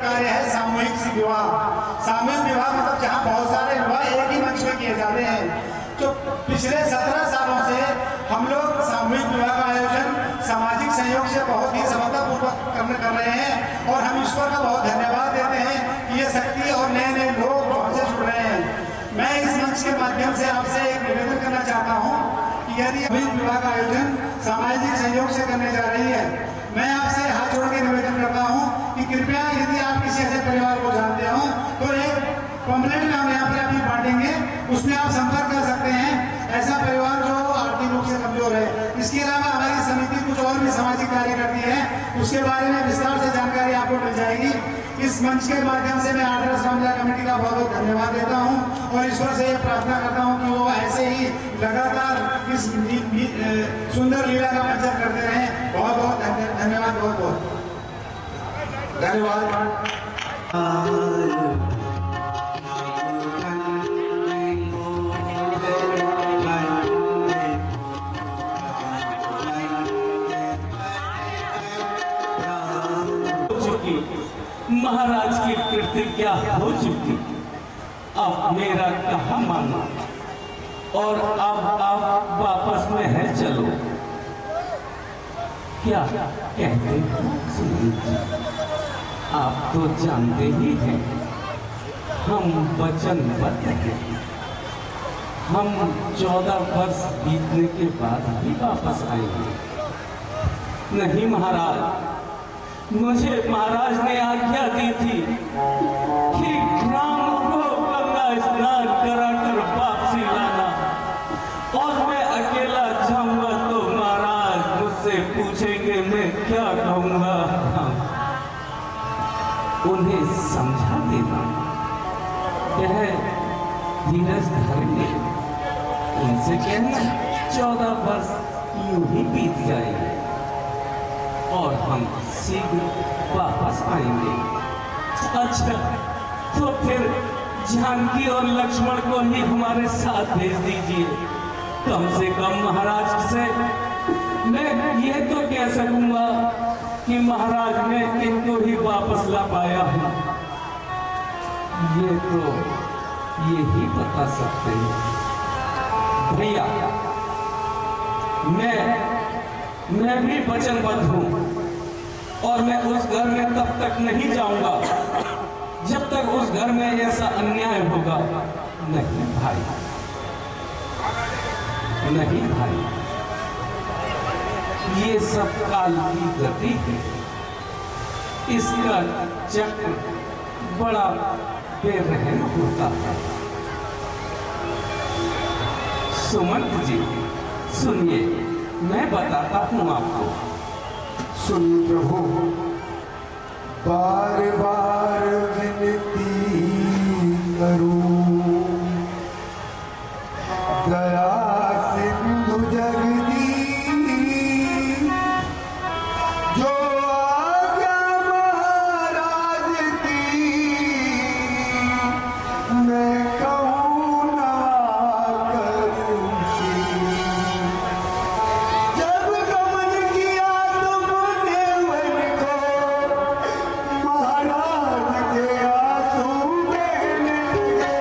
कार्य है सामूहिक विवाह। सामूहिक विवाह मतलब जहाँ बहुत सारे विवाह एक ही मंच में किए जाते हैं। तो पिछले 17 सालों से हम लोग सामूहिक विवाह का आयोजन सामाजिक सहयोग से बहुत ही सफलतापूर्वक कर रहे हैं और हम ईश्वर का बहुत धन्यवाद देते हैं कि ये शक्ति और नए नए लोग हमसे जुड़ रहे हैं। मैं इस मंच के माध्यम से आपसे एक निवेदन करना चाहता हूँ कि यदि सामूहिक विवाह का आयोजन सामाजिक सहयोग से करने जा रही है, मैं आपसे हाथ जोड़ के निवेदन करता हूँ कि कृपया यदि आप किसी ऐसे परिवार को जानते हो तो एक पंपलेट में हम यहाँ पर अभी बांटेंगे, उसमें आप संपर्क कर सकते हैं। ऐसा परिवार जो आर्थिक रूप से कमजोर है। इसके अलावा हमारी समिति कुछ और भी सामाजिक कार्य करती है, उसके बारे में विस्तार से जानकारी आपको मिल जाएगी। इस मंच के माध्यम से मैं आदर्श रामलीला कमेटी का बहुत बहुत धन्यवाद देता हूँ और ईश्वर से प्रार्थना करता हूँ कि वो ऐसे ही लगातार इस सुंदर लीला का मंचन करते रहें। बहुत बहुत धन्यवाद, बहुत बहुत धन्यवाद। महाराज की प्रतिज्ञा हो चुकी, अब मेरा कहा मानो और अब आप वापस में है चलो। क्या कहते हैं सुनील जी? आप तो जानते ही हैं हम वचनबद्ध हैं। हम 14 वर्ष बीतने के बाद भी वापस आएंगे। नहीं महाराज, मुझे महाराज ने आज्ञा दी थी कि राम को गंगा स्नान कराकर वापसी लाना और मैं अकेला जाऊंगा तो महाराज मुझसे पूछेंगे मैं क्या कहूंगा। उन्हें समझा देना, यह धीरज धरेंगे। उनसे कहना 14 वर्ष यूं ही बीत जाएंगे और हम शीघ्र वापस आएंगे। अच्छा, तो फिर जानकी और लक्ष्मण को ही हमारे साथ भेज दीजिए। कम से कम महाराज से मैं ये तो कह सकूंगा कि महाराज ने इनको ही वापस ला पाया हूं। ये तो यही बता सकते हैं भैया। मैं भी वचनबद्ध हूं और मैं उस घर में तब तक नहीं जाऊंगा जब तक उस घर में ऐसा अन्याय होगा। नहीं भाई, नहीं भाई, ये सब काल की गति है। इसका चक्र बड़ा बेरहम होता है। सुमंत जी सुनिए, मैं बताता हूं आपको। सुन प्रभु, बार बार विनती करूं, दया सिंधु जगदीश, जो आज्ञा महाराज की, मैं कहूं ना करूं। जब गमन किया तुमने वन को, महाराज के आंसू देने लगे।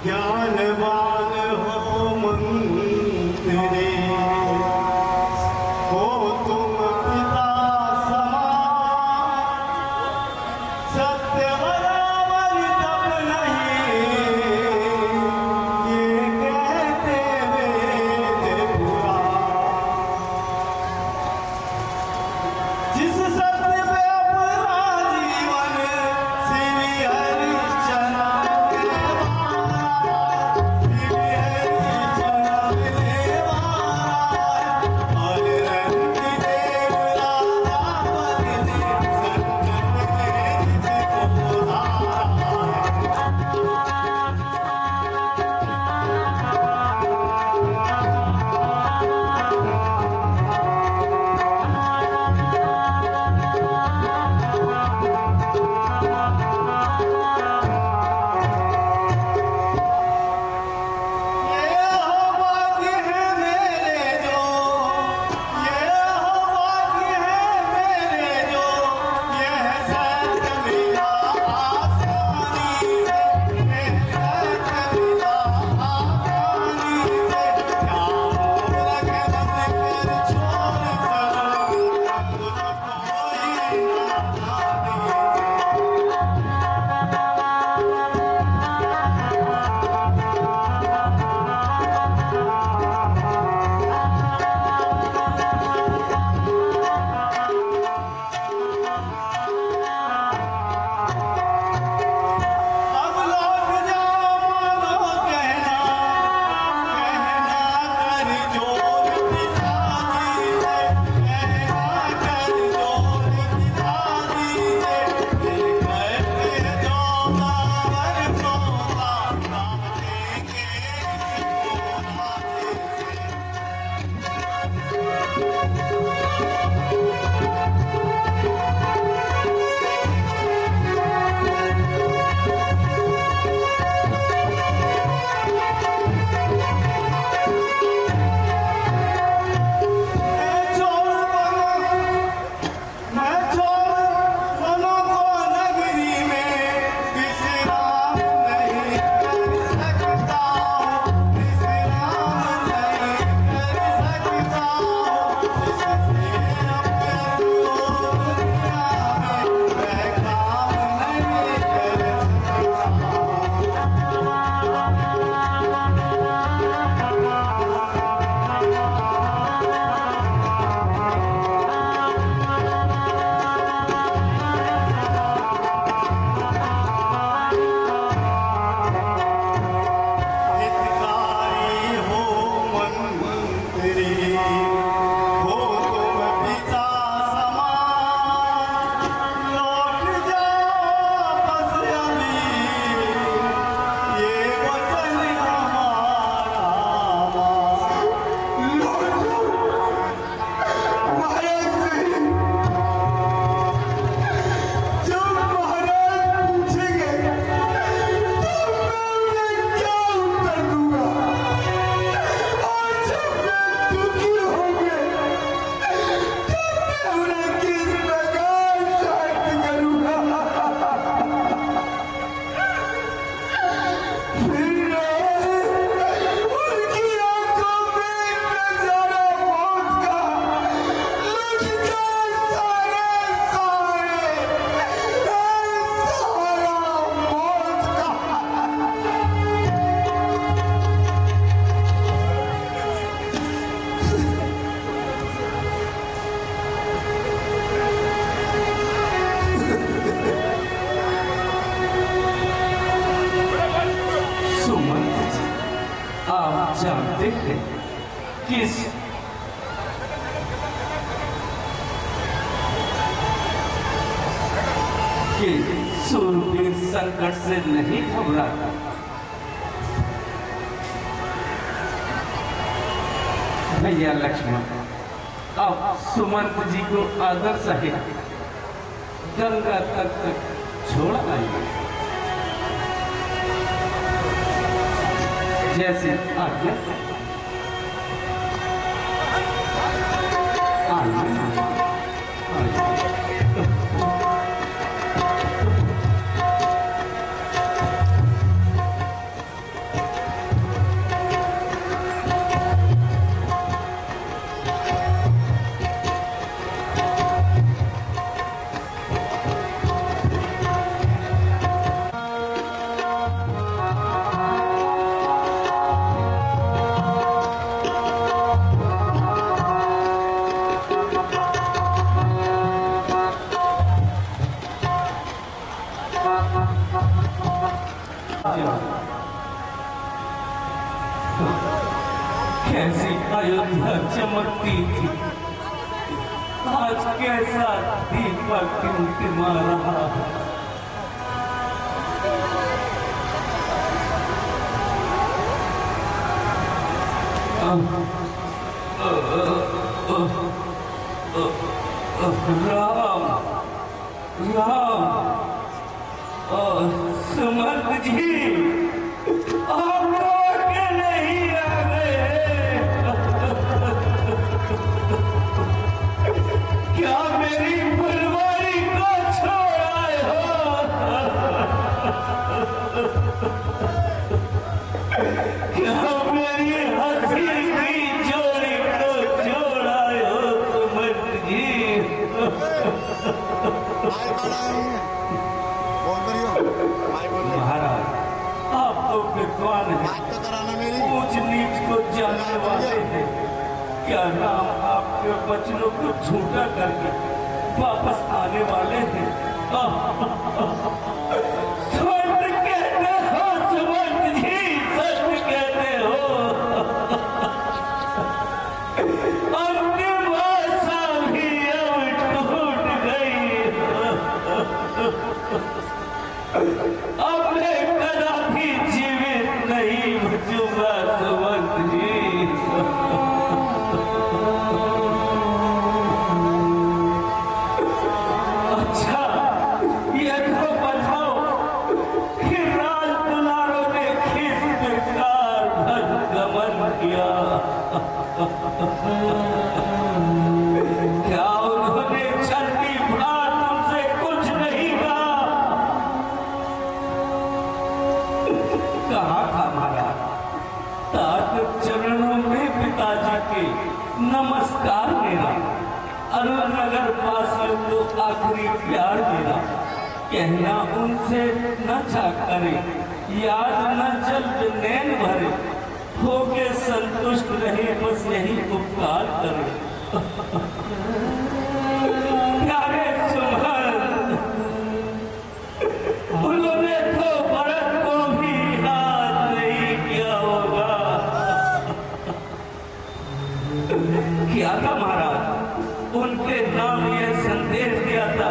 ज्ञानवान हो मंत्री हो तुम पिता समान सत्य बराबर तब नहीं ये कहते वेद पुराण जिस सत्य पे अपना जीवन श्री हरिश्चंद्र जानते हैं कि सूरवीर संकट से नहीं घबराता। भैया लक्ष्मण अब सुमंत जी को आदर सहित गंगा तक छोड़ आइए। जैसे आज्ञा कैसी अयोध्या चमकती थी, आज कैसा दीपक टिमटिमा रहा है। राम राम, सुमंत जी, आप लौट के नहीं आ गए। क्या मेरी फुलवारी को छोड़ आए हो? क्या मेरी हंसी की जोड़ी को छोड़ आए हो सुमंत जी? महाराज, आप तो विद्वान हैं, ऊंच नीच को जानने वाले हैं। क्या राम आपके वचनों को झूठा करके वापस आने वाले हैं? सत्य कहते हो सुमंत जी, सत्य कहते हो। अंतिम आशा भी अब टूट गई। अब मैं कदापि जीवित नहीं बचूंगा सुमंत जी। अच्छा, ये तो बताओ कि राज दुलारों ने किस प्रकार गमन किया? क्या उन्होंने छठी भार तुमसे कुछ नहीं कहा? कहा था महाराज, तात चरणों में पिताजी के नमस्कार मेरा, अरुण नगर वासियों को आखिरी प्यार मेरा। कहना उनसे न चाह करे, याद न जल नैन भरे, होके संतुष्ट रहे बस यही उपकार करे। प्यारे सुमंत, उन्होंने तो भरत को भी याद नहीं किया होगा। क्या था महाराज, उनके नाम यह संदेश दिया था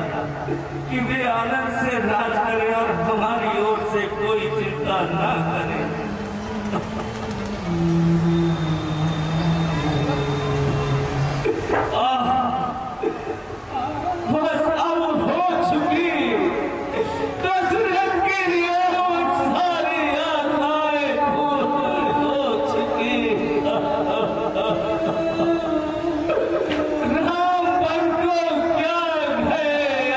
कि वे आनंद से राज करें और हमारी ओर से कोई चिंता न करें। बस अब हो चुकी दशरथ के लिए सारी आशाएं पूरी हो चुकी। राम बन को क्या है,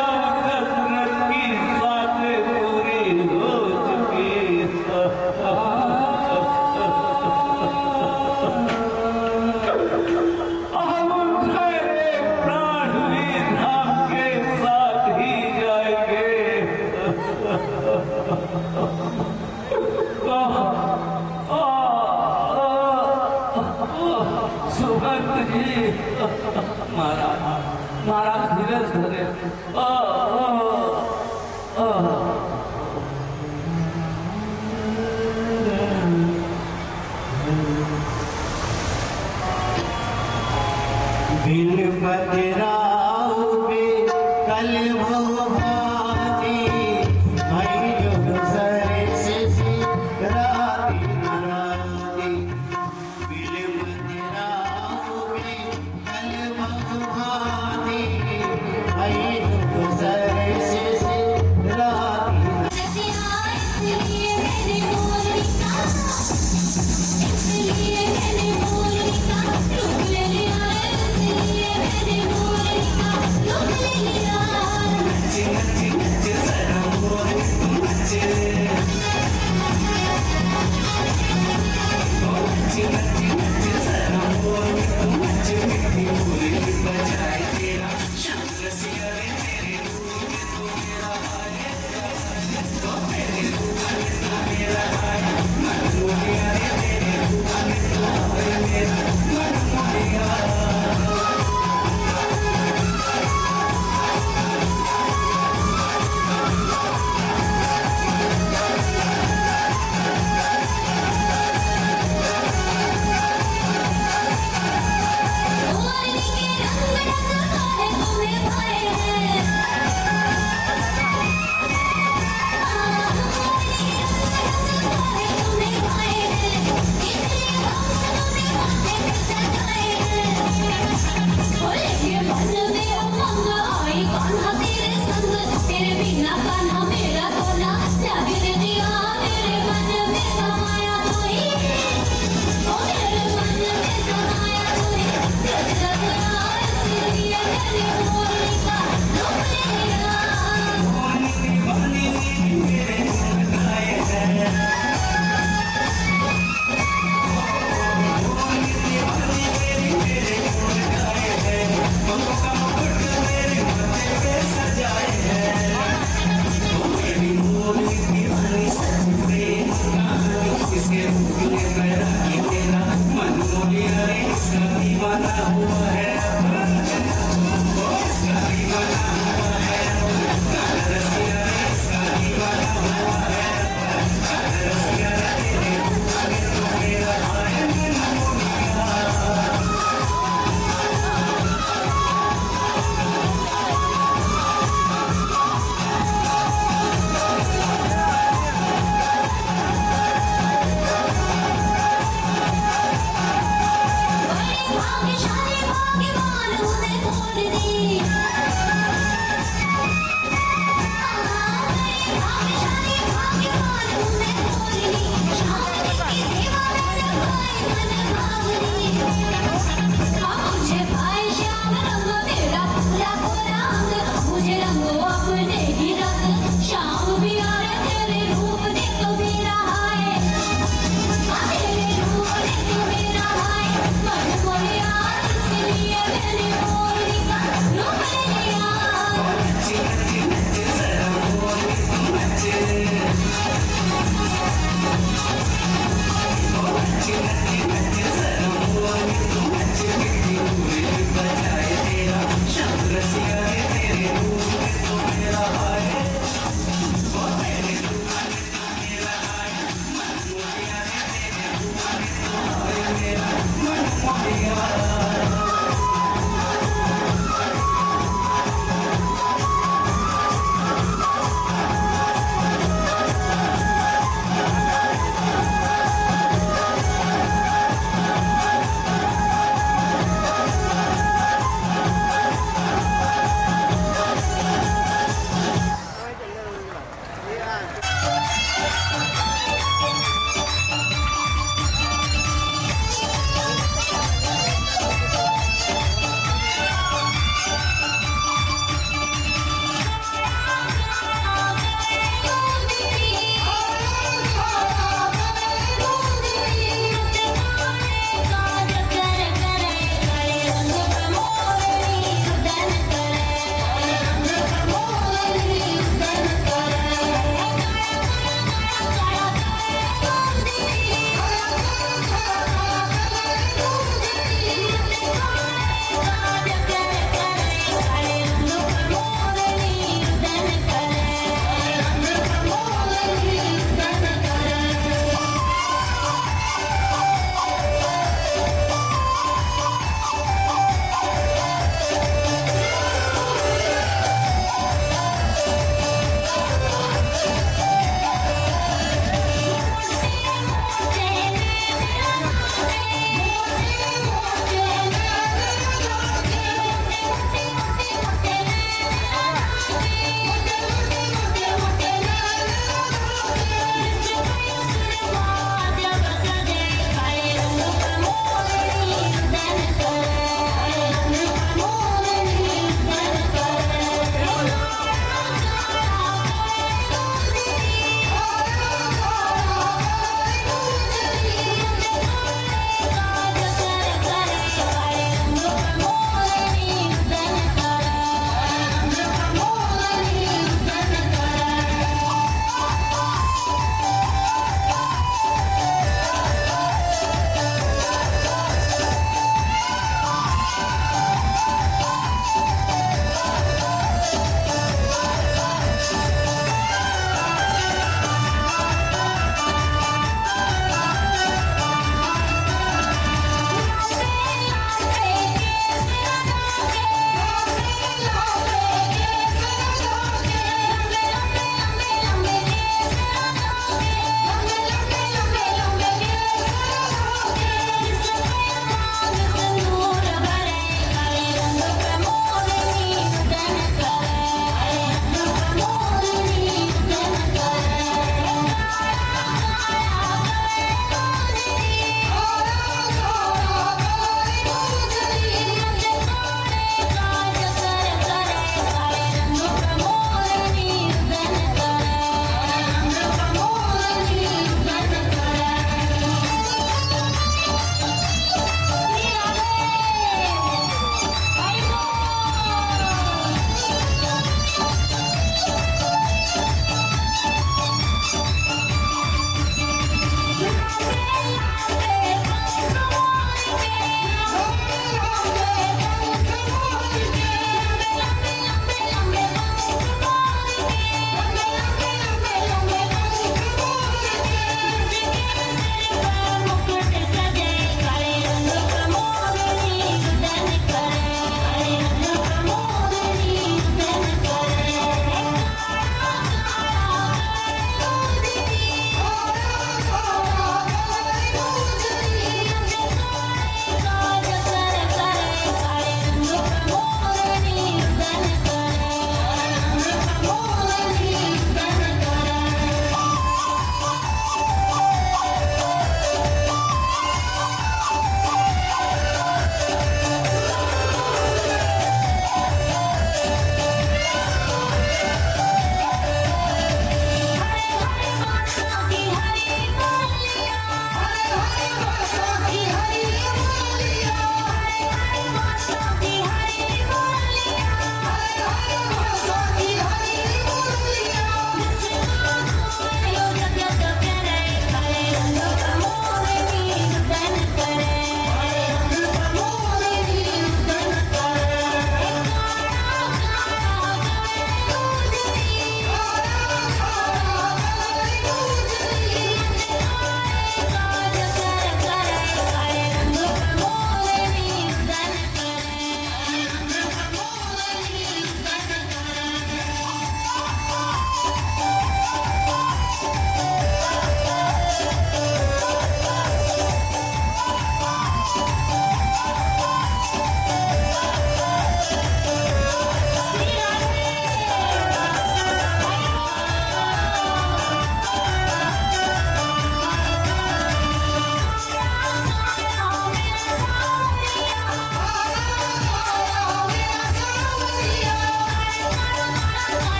अब दशरथ की साथें पूरी हो चुकी। सुमंत जी, महाराज धीरज धरे। बिन बदराओगे कल भवभाती, मैं जो गुजरे से राती राती। बिन बदराओगे कल भवभाती, मैं जो गुजरे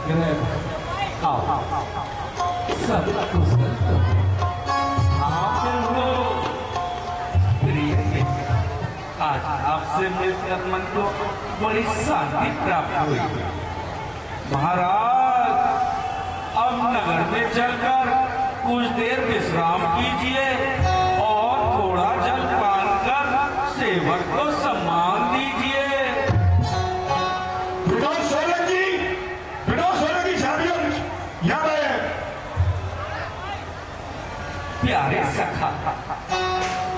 ग्रह आओ सब कुशल तो हो प्रिय। आज आपसे मिलकर मन को बड़ी शांति प्राप्त हुई। महाराज अब नगर में चलकर कुछ देर विश्राम कीजिए और थोड़ा जल पान कर सेवक को सम्मान दीजिए। प्यारे सखा,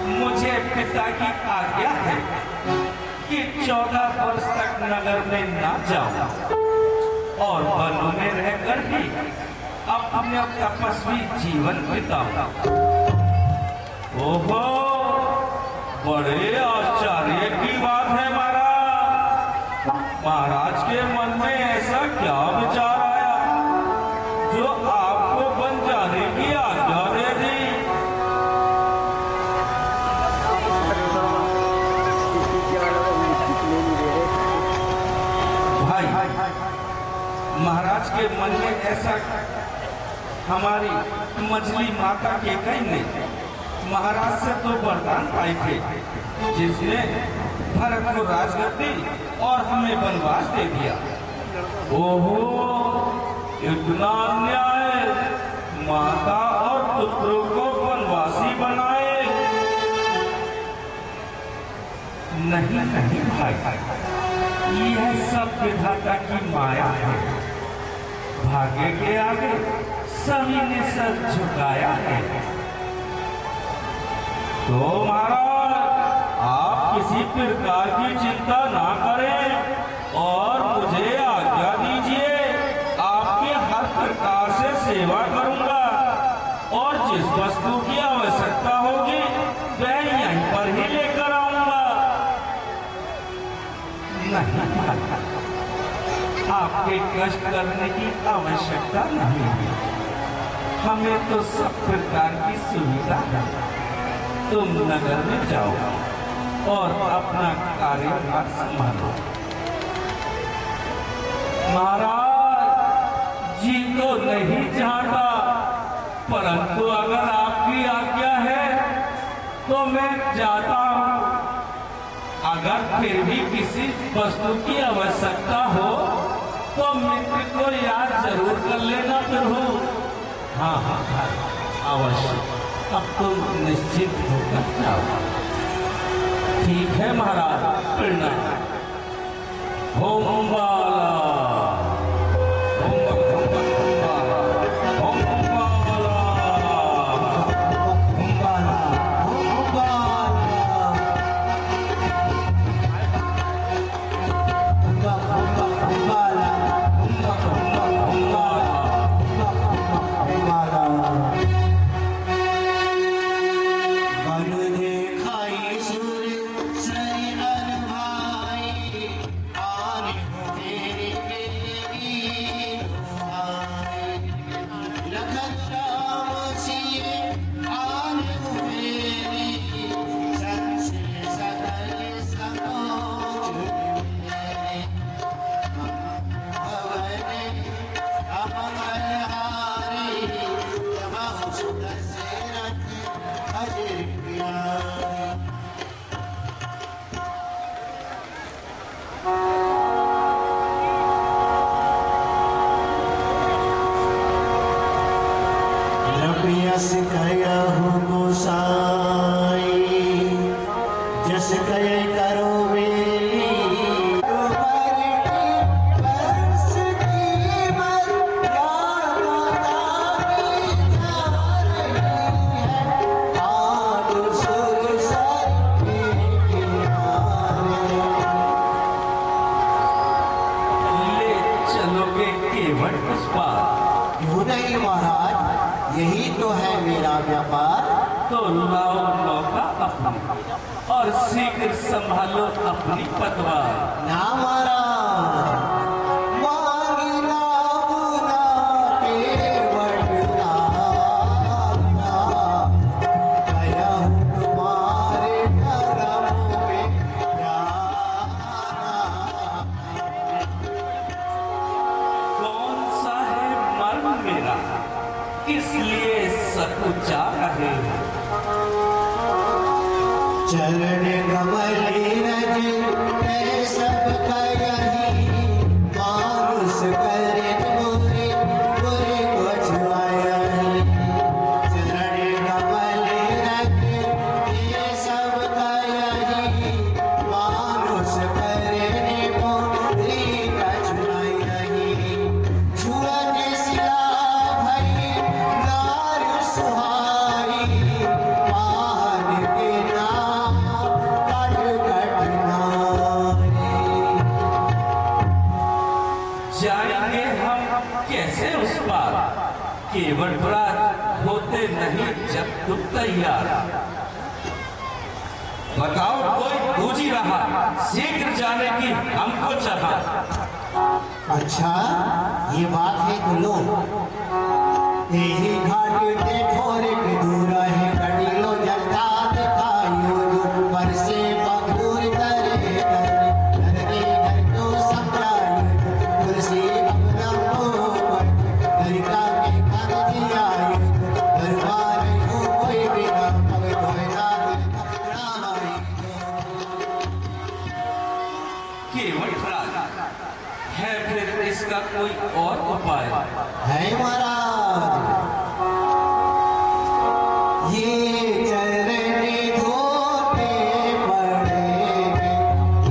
मुझे पिता की आज्ञा है कि 14 वर्ष तक नगर में ना जाऊं और वनों में रहकर ही अपने तपस्वी जीवन बिताऊं। ओहो, बड़े आश्चर्य की बात है महाराज। महाराज के मन में ऐसा क्या विचार आया जो आपको बन जाने की आज्ञा दे दी? महाराज के मन में ऐसा हमारी मछली माता के कई ने महाराज से तो वरदान पाए थे, जिसने भरत को राजगद्दी और हमें वनवास दे दिया। ओहो, इतना अन्याय! माता और पुत्रों को वनवासी बनाए? नहीं नहीं भाई, यह सब विधाता की माया है। भाग्य के आगे सभी ने सर झुकाया है। तो महाराज, आप किसी प्रकार की चिंता ना करें और मुझे आज्ञा दीजिए। आपके हर प्रकार से सेवा करूंगा और जिस वस्तु की आवश्यकता होगी वह यहीं पर ही लेकर आऊंगा। नहीं, आपके कष्ट करने की आवश्यकता नहीं है। हमें तो सब प्रकार की सुविधा है। तुम नगर में जाओ और अपना कार्यभार संभालो। महाराज जी तो नहीं चाहता, परंतु अगर आपकी आज्ञा है तो मैं जाता हूँ। अगर फिर भी किसी वस्तु की आवश्यकता हो तो मित्र को याद जरूर कर लेना प्रभु। हाँ हाँ हाँ, अवश्य। अब तुम निश्चित होकर जाओ। ठीक है महाराज, प्रणाम। ओम बाला, जस कहु गोसाई, जस कहे करो बेली, यही तो है मेरा व्यापार। तो लाओ मौका अपना और शीघ्र संभालो अपनी पतवार। ना महाराज, कौन किस लिए सकुचा रहे हैं। चरण कमली रज सबका यही मानुष करे बुरे बुरे को छुआया ही। चरण कमली रज सबका यही मानुष करे बुरे को छुआया ही। छुअत सिला भई नार सुहाई पाहन के नाम जाएंगे हम कैसे उस पार, केवल रात होते नहीं जब तुम तैयार। बताओ कोई दूजी रहा, शीघ्र जाने की हमको चाहा। अच्छा ये बात है तो लो, यही घाट ते थोड़े दूर है कटीलो जलता दिखायो जो पर से बगदूर करे करने घर तो समझायो तुलसी अपना ऊपर घर का के कर दिया दरबार हो कोई बिना पग धोना दिखराई। केवल रात है, फिर इसका कोई और उपाय है महाराज। ये चरण धोते पड़ेंगे,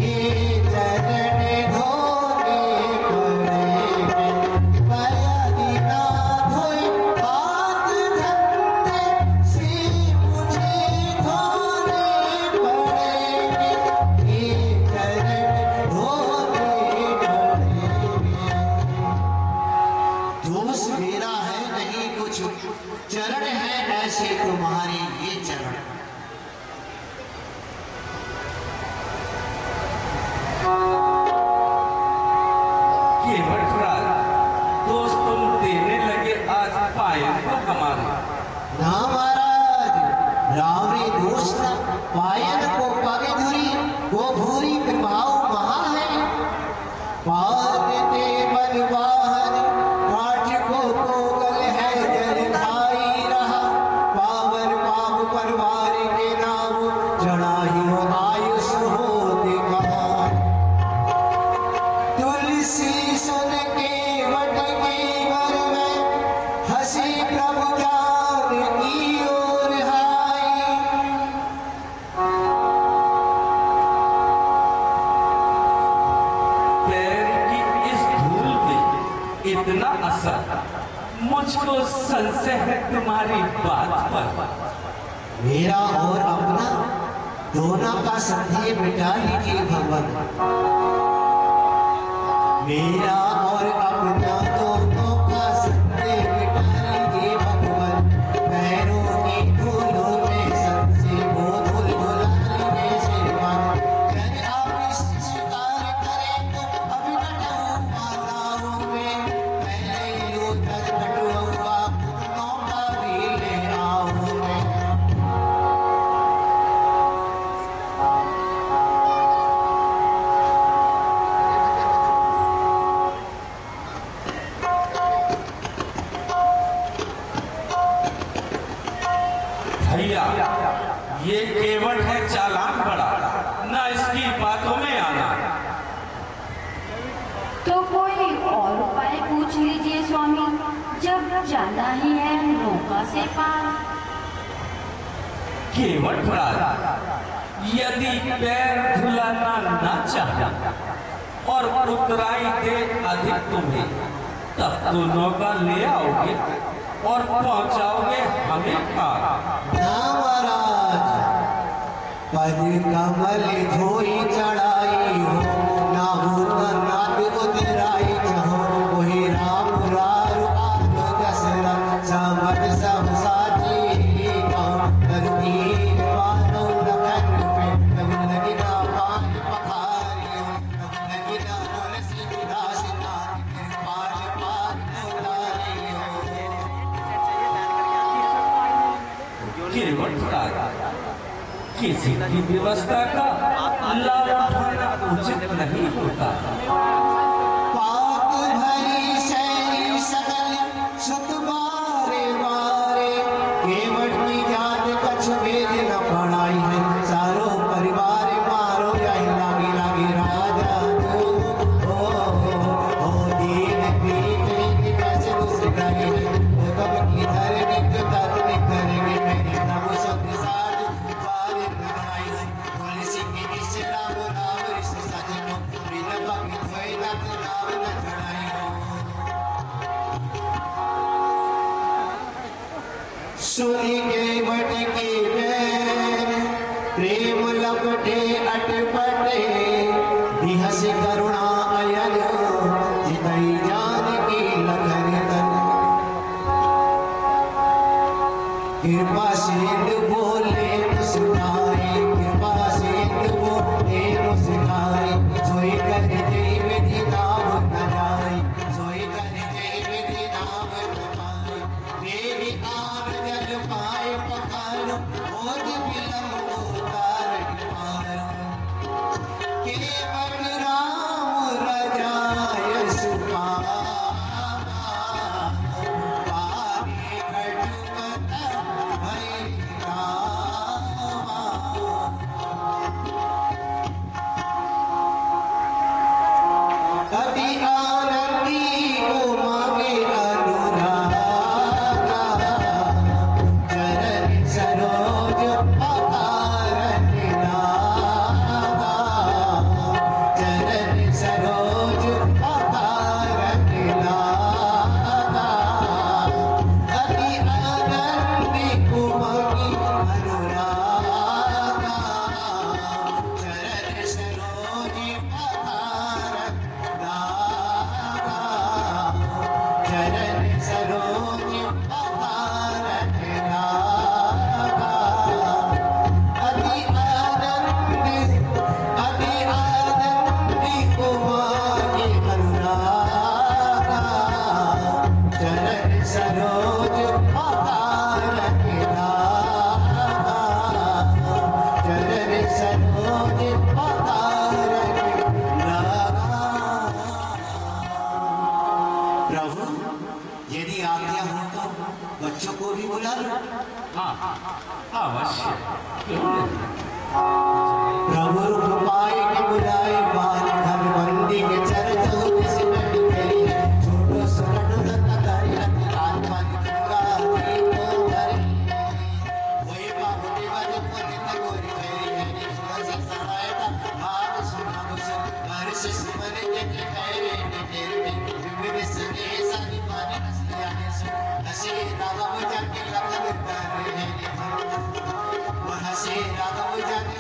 ये चरण धोते पड़ेंगे। पैरी ना धोए हाथ धंधे से मुझे धोने पड़ेंगे। ये चरण धोते पड़ेंगे। दोष मेरा है नहीं कुछ, चरण है ऐसे तुम्हारे ये चरण। केवल रात दोस्त तुम देने लगे आज पायल को हमारे। ना महाराज, रावरी दोस्त पायन को पग धुरी वो भूरी प्रभाव महा है। पाद ते बनवाहन काठ को कोगल है जल खाई रहा। पावन पाप परिवार के नाम चढ़ाई हो आयुष हो देखा। तुलसी सुन के वट के वर में हंसी प्रभु जान की ओर हाई। पैर की इस धूल में इतना असर, मुझको संशय है तुम्हारी बात पर। मेरा और अपना दोनों का संदेह मिटा लीजिए भगवान। मेरा और अपना दोनों का संदेह मिटा लीजिए भगवान। पैरों की धूलों में सबसे वो धूल धुला लीजिए श्रीमान। यदि आप स्वीकार करें तो अभिनव मालाओं में पहले लो दर हुआ पुतलों का भी ले आओ मैं। भैया ये केवट है चालाक बड़ा, ना इसकी बातों में आना। तो कोई और उपाय पूछ लीजिए स्वामी, जब जाना ही है नौका से पार। केवट यदि पैर धुलाना ना चाहे और उतराई दे अधिक तुम्हें, तब तो नौका ले आओगे और पहुंचाओगे हमें पार। ना महाराज, पद कमल धोई चढ़ाई हो ना भूत नाथ उतराई चाहो। वही राम रार आप दशरथ समट सब साथी धरती मानो लखन पे तब लगिना पान पखारियो तब लगिना तुलसी दास नाथ कृपाल पान उतारियो। केवट किसी की व्यवस्था का लाभ उठाना उचित नहीं होता। पाप भरी शैली सकल सुत मारे सुनी के मटकी में प्रेम लपटे अटपटे दिहस करुणा अयन जितई जान की लगन तन कृपा सिंधु बोले मुस्काए कृपा सिंधु बोले मुस्काए सोई कर जय विधि नाम न जाए सोई कर जय विधि नाम न पाए मेरी आन जल पाए पखारो ओद बिलम उतार पारो केवल राम रजाय सुपावा पानी कटुकत भई रामा कभी आनंदी उमा में अनुरागा चरण सरोज पधारन लागा चरण सरोज पधारन लागा कभी आनंदी उमा में अनुरागा चरण सरोज पधारन लागा चरण सरोज पधारन लागा अति आनंदी कुमारी अनुरागा चरण सरोज पधारन लागा चरण सरोज पधारन लागा। प्रभु यदि आज्ञा हो तो बच्चों को भी बुला लो। हाँ अवश्य, क्यों नहीं? प्रभु रूप पाए के बुलाए बाल घर बंदी के चर्चों में सिमट गई छोटो सुनट लतारी लाल पानी गंगा जी को धरी वही बाबू दीवार पर नित गोरी फेरी है सुबह से सरायता भाग सुना मुझे घर से सिमर के ठहरे तेरे विभिन्न सगे सानी पानी हंसिया ने सो हंसी राघव जाके लगन कर रहे हैं हंसी राघव जाके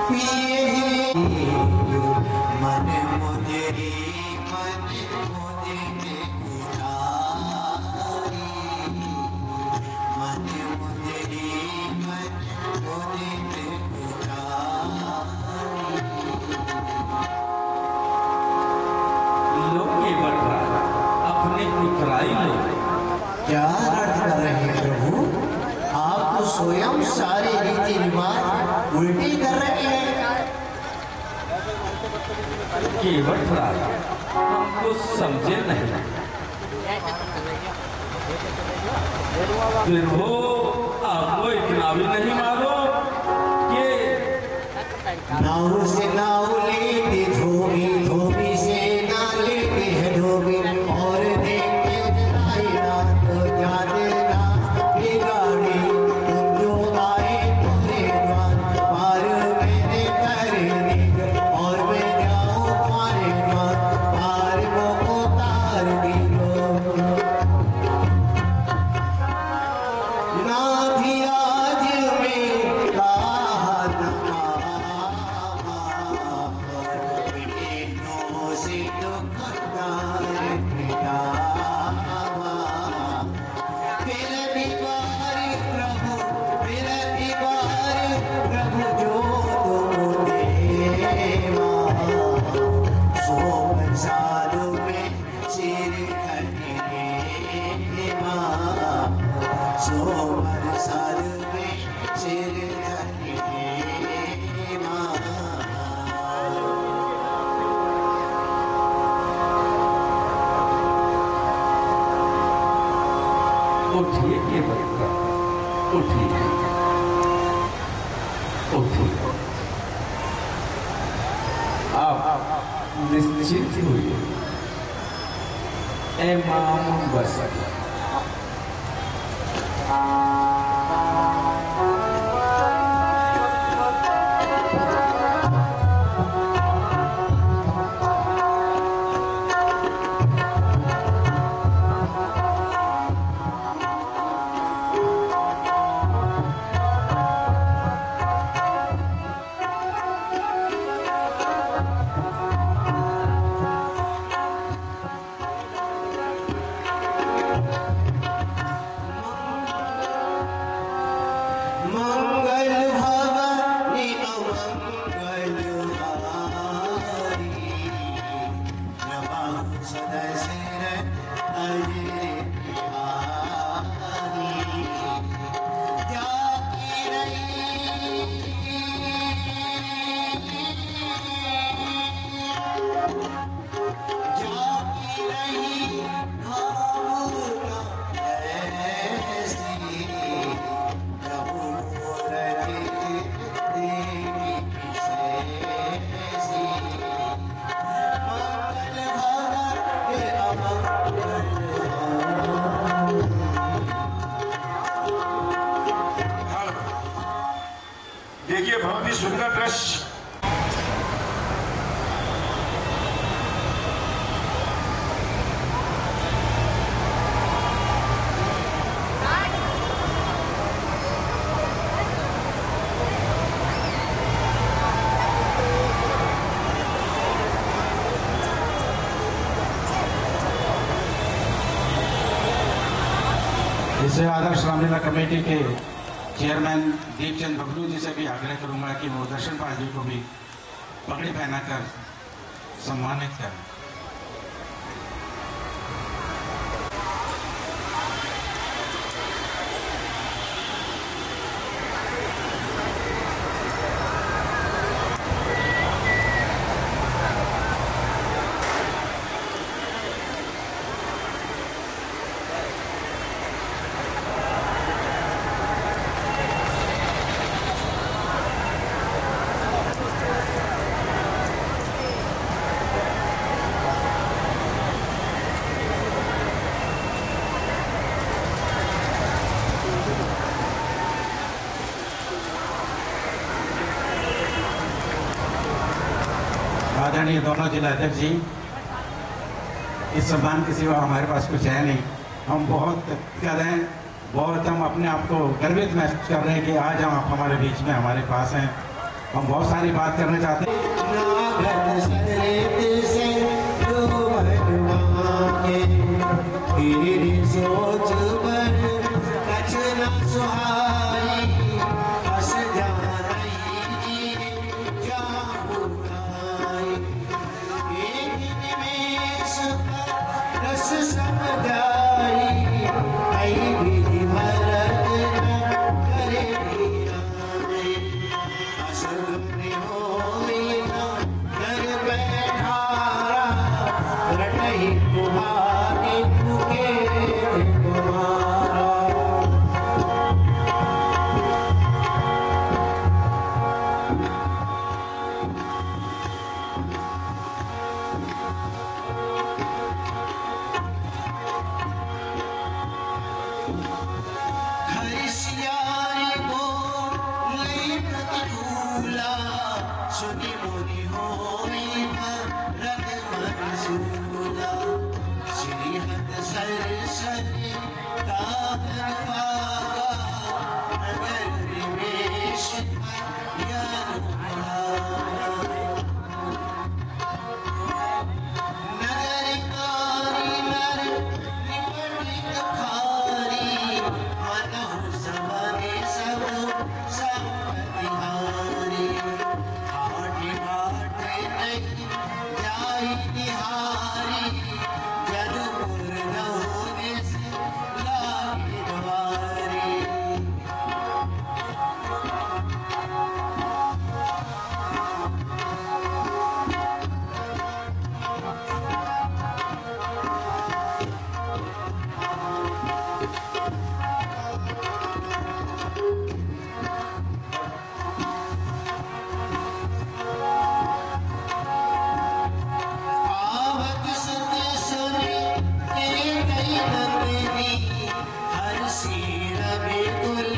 मन मुझे क्या अर्थ कर रहे हैं प्रभु? आप तो स्वयं सारे रीति रिवाज उल्टे कर रहे हैं। केवल हमको समझे नहीं, फिर वो आपको इतना भी नहीं मालूम कि नाव से नाव लेते धोबी, धोबी से ना लेते हैं धोबी, और देखते तो जाते ना ये गाड़ी तुम जो आए पूरे द्वार पार मैंने कर दी, और मैं जाऊँ तुम्हारे द्वार पार वो उतार दी ना भी आज मेरा से दुखदार पिता फिर भी बार प्रभु, फिर भी बार प्रभु जो तुम देवा, सो सालों में सिर धरने माँ, सो साल में सिर धरने माँ। उठिए के बच्चा, उठिए उठिए, आप निश्चित हुए इमाम बस। देखिए बहुत ही सुंदर दृश्य। इसे आदर्श रामलीला कमेटी के चेयरमैन दीपचंद बबलू जी से भी आग्रह करूंगा कि वो दर्शन पाल जी को भी पगड़ी पहनाकर सम्मानित करें। आदरणीय दोनों जिला अध्यक्ष जी, इस सम्मान के सिवा हमारे पास कुछ है नहीं। हम बहुत कर रहे हैं, बहुत हम अपने आप को गर्वित महसूस कर रहे हैं कि आज हम आप हमारे बीच में हमारे पास हैं हम बहुत सारी बात करना चाहते हैं। नागत सरेत से दो बनवा के तेरी सोच पर कछ न सुहाई हस जाई जी जाऊं आई एक निमेष रस समझाई आई विधि भरत न करे धियाई असुर होई न घर बैठारा रटई कुमारी तुके कुमारा हरिशियारी को लई प्रतिकूला सुनि मुनि होई भरत मनसूला श्रीहत सरस्वती तापन पागा नगर निवेश ज्ञान नगरिकारी नर निपटित खारी मनहु समरे सब संपतिहारी हाटि बाटे नहीं जाई निहारी जदपुर नहुने से लागी द्वारी आवत सुत सुनि के गई नंदिनी हर सीर बिगुल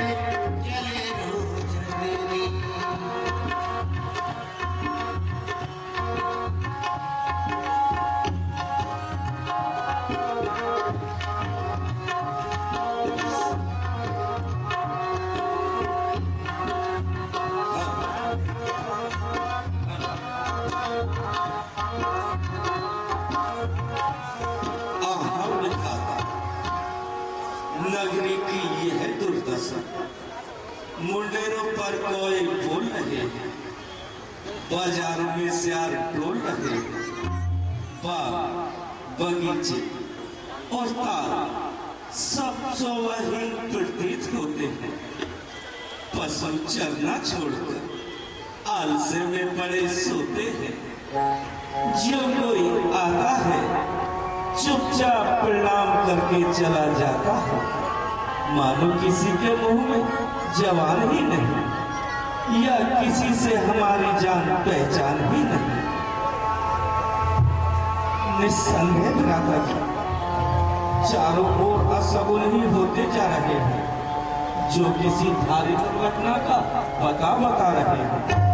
चले रोजनी अहम लिखाता नगरी की यह दुर्दशा मुंडेरों पर कोई बोल रहे हैं बाजारों में सियार डोल रहे हैं बाग बगीचे और ताल सब सोवहीन प्रतीत होते हैं पशु चरना छोड़कर आलसे में पड़े सोते हैं जो कोई आता है चुपचाप प्रणाम करके चला जाता है मानो किसी के मुंह में जवान ही नहीं या किसी से हमारी जान पहचान ही नहीं। निस्संदेह भ्राता जी चारों ओर असगुन ही होते जा रहे हैं जो किसी भारी दुर्घटना का बता रहे हैं।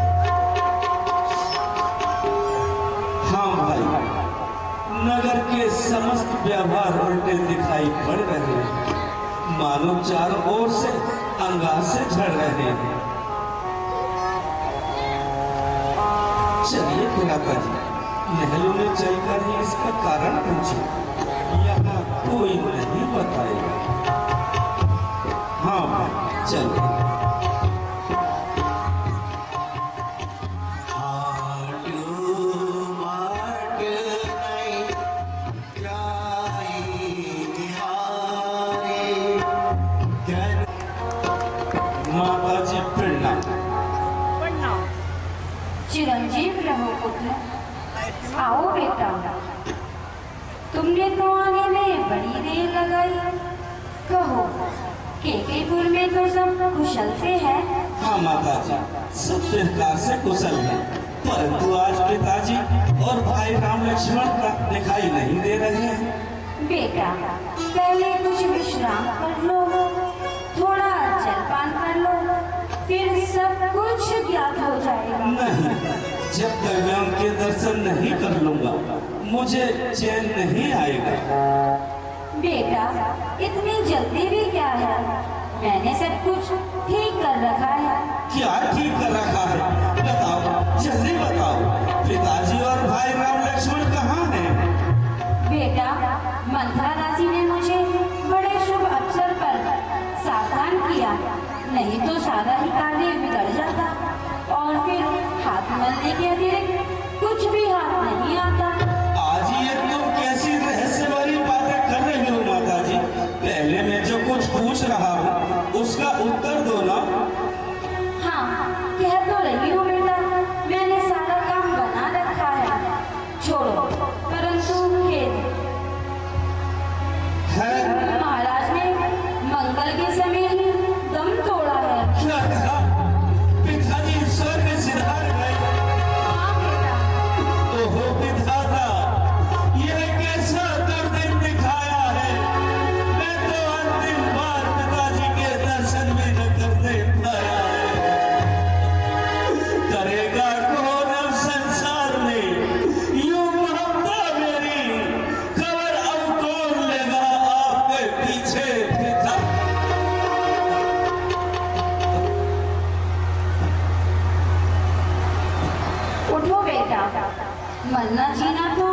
हाँ भाई नगर के समस्त व्यवहार उल्टे दिखाई पड़ रहे हैं मानो चारों ओर से अंगासे झड़ रहे हैं। चलिए भ्राता जी महलों में चलकर ही इसका कारण पूछिए यहाँ कोई नहीं बताएगा। हाँ भाई चलिए। माता जी प्रणाम। चिरंजीव रहो पुत्र। आओ बेटा, तुमने तो आने में बड़ी देर लगाई। कहो केकेपुर में तो सब कुशल से है? हाँ माता जी सब प्रकार से कुशल है परंतु आज पिताजी और भाई राम लक्ष्मण का दिखाई नहीं दे रहे हैं। बेटा पहले कुछ विश्राम कर लो, थोड़ा जलपान कर लो, फिर सब कुछ ज्ञात हो जाएगा। नहीं, जब तक मैं उनके दर्शन नहीं कर लूंगा मुझे चैन नहीं आएगा। बेटा इतनी जल्दी भी क्या है, मैंने सब कुछ ठीक कर रखा है। क्या ठीक कर रखा है हाथ मलने के अतिरिक्त कुछ भी हाथ नहीं आता। आज ये तुम कैसी रहस्यमयी बातें कर रही हो माता जी? पहले मैं जो कुछ पूछ रहा हूँ उसका उत्तर दो ना। हाँ, कह तो रही हूँ बेटा, मैंने सारा काम बना रखा है। छोड़ो, परंतु खेद है महाराज ने मंगल के समय ही दम तोड़ा है। क्या कहा? पिताजी स्वर्ग सिधार गए। हाँ बेटा, ओहो विधाता, यह कैसा दुर्दिन दिखाया है। मैं तो अंतिम बार पिताजी के दर्शन भी न करने पाया है। करेगा कौन अब संसार में यूं ममता मेरी, खबर अब कौन लेगा आपके पीछे पिता। उठो बेटा, मरना जीना तो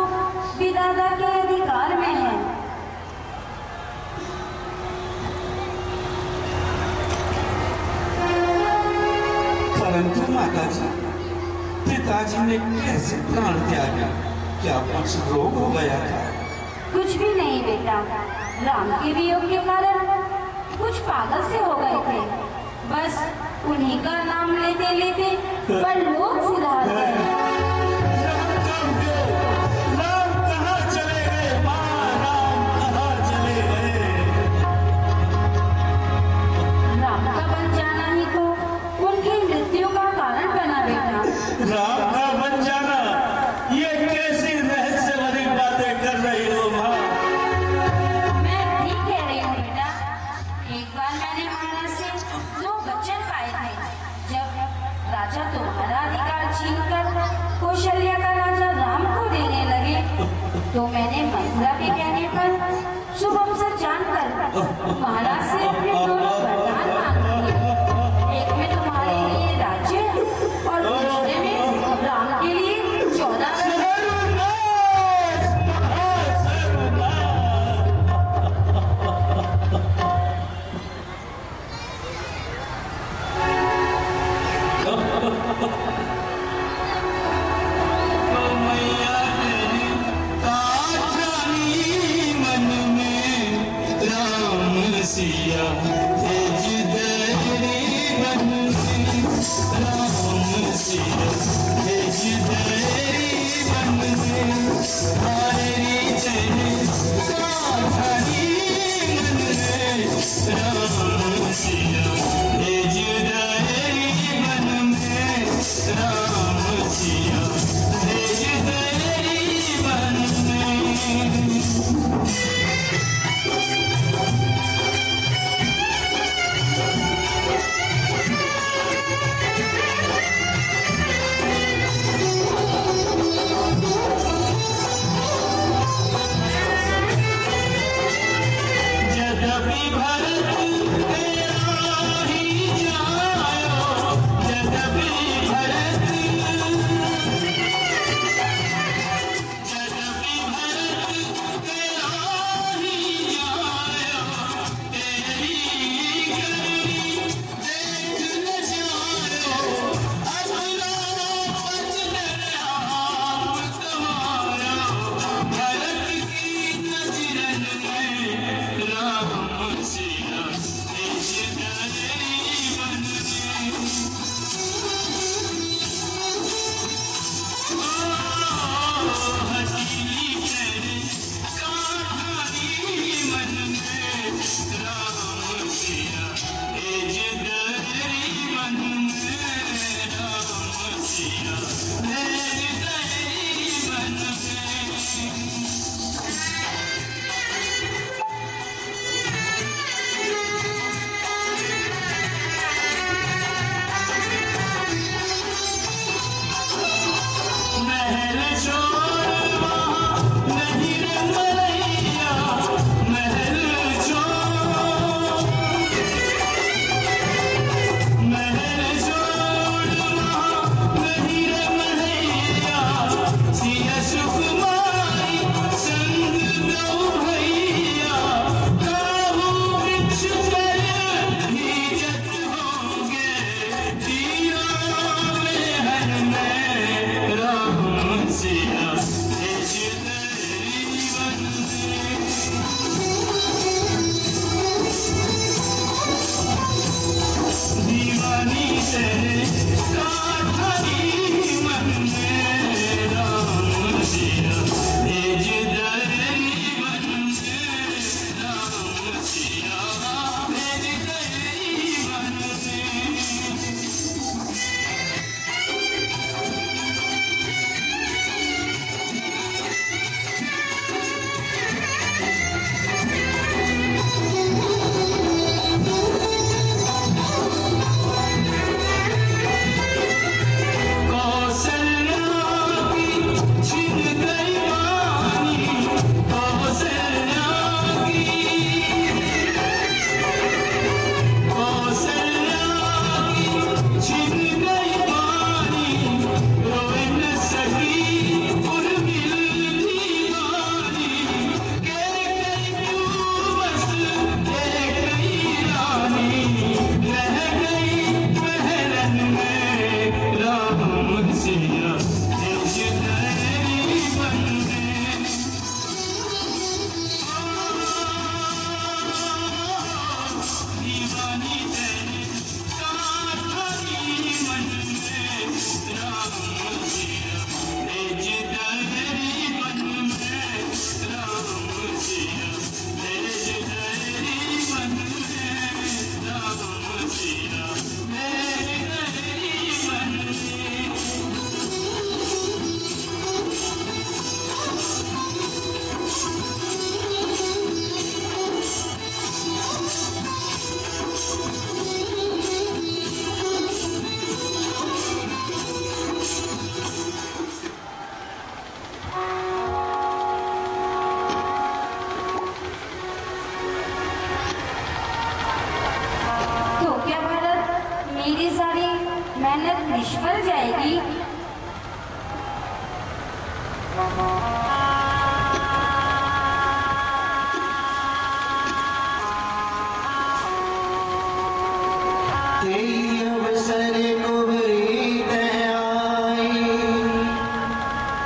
विधाता के अधिकार में है। परंतु माता जी, पिताजी ने कैसे प्राण त्यागा? क्या कुछ रोग हो गया था? कुछ भी नहीं बेटा, राम के वियोग के कारण कुछ पागल से हो गए थे। बस उन्हीं का नाम लेते लेते पर लोग सुधार गए। राम कहाँ चले गए? माँ, राम कहाँ चले गए? राम का बन जाना ही तो उनकी मृत्यु का कारण बना बेटा। राम का बन जाना, ये कैसी रहस्यमयी बातें कर रही हो माँ? मैं ठीक कह रही हूँ बेटा। एक बार मैंने महाराज से 2 वचन पाए थे। जब राजा तुम्हारा अधिकार छीनकर कौशल्या का राजा राम को देने लगे, तो मैंने मथुरा के कहने पर शुभ अवसर जानकर महाराज से अपने दोनों वरदान मांग लिए। एक में तुम्हारे लिए राज्य और दूसरे में राम के लिए 14 मैया तेरी काचानी मन में राम सी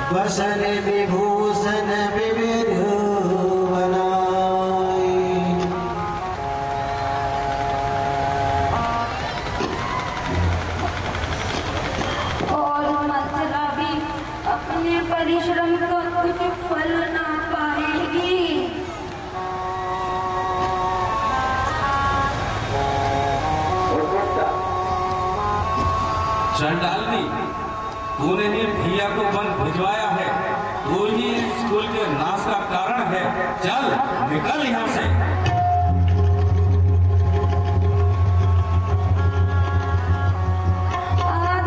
वसन विभूषण विविध बनाए। और मथुरा भी अपने परिश्रम का कुछ फल ना पाएगी। चंडालनी, तूने ही भैया को वन भिजवाया है, तू ही स्कूल के नाश का कारण है। चल निकल यहाँ से।